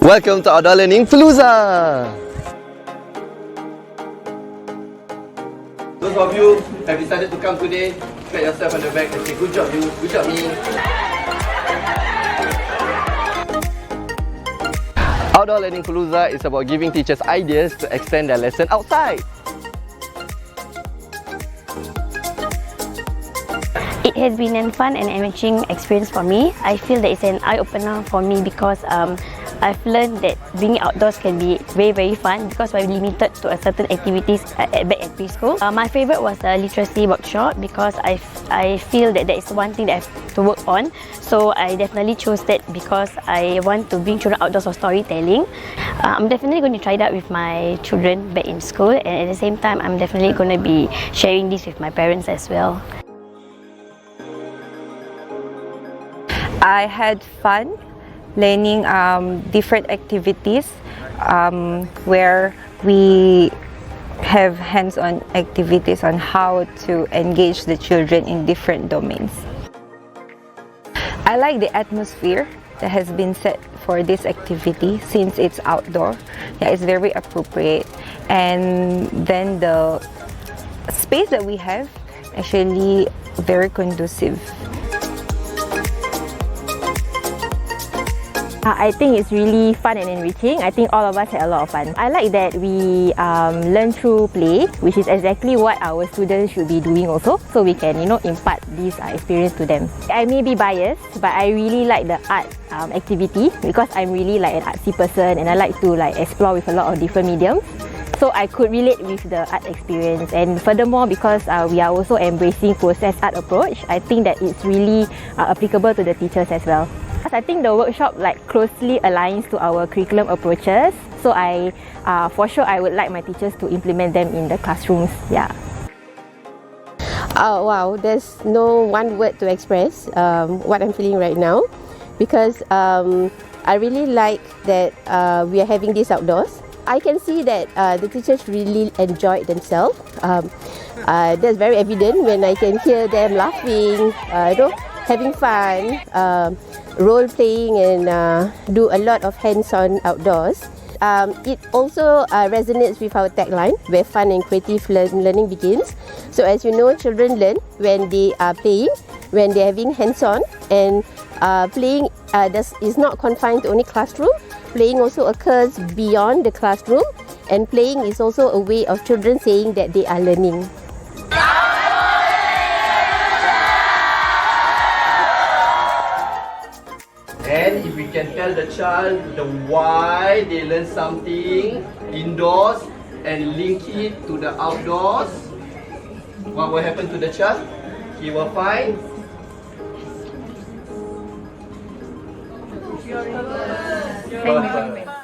Welcome to Outdoor Learning Palooza! Those of you who have decided to come today, pat yourself on the back and say, good job you, good job me. Outdoor Learning Palooza is about giving teachers ideas to extend their lesson outside. It has been a fun and enriching experience for me. I feel that it's an eye-opener for me because I've learned that being outdoors can be very fun because we're limited to a certain activities back at preschool. My favourite was the literacy workshop because I feel that is one thing that I have to work on. So I definitely chose that because I want to bring children outdoors for storytelling. I'm definitely going to try that with my children back in school, and at the same time I'm definitely going to be sharing this with my parents as well. I had fun learning different activities where we have hands-on activities on how to engage the children in different domains. I like the atmosphere that has been set for this activity since it's outdoor. Yeah, it's very appropriate, and then the space that we have actually very conducive. I think it's really fun and enriching. I think all of us had a lot of fun. I like that we learn through play, which is exactly what our students should be doing also. So we can, impart this experience to them. I may be biased, but I really like the art activity because I'm really like an artsy person and I like to explore with a lot of different mediums. So I could relate with the art experience, and furthermore because we are also embracing process art approach, I think that it's really applicable to the teachers as well. I think the workshop closely aligns to our curriculum approaches, so for sure I would like my teachers to implement them in the classrooms. Yeah. Oh wow, there's no one word to express what I'm feeling right now, because I really like that we are having this outdoors. I can see that the teachers really enjoyed themselves. That's very evident when I can hear them laughing, having fun, role-playing, and do a lot of hands-on outdoors. It also resonates with our tagline, where fun and creative learning begins. So as you know, children learn when they are playing, when they are having hands-on, and playing is not confined to only classroom. Playing also occurs beyond the classroom, and playing is also a way of children saying that they are learning. And if we can tell the child the why they learn something indoors and link it to the outdoors, what will happen to the child? He will find purpose.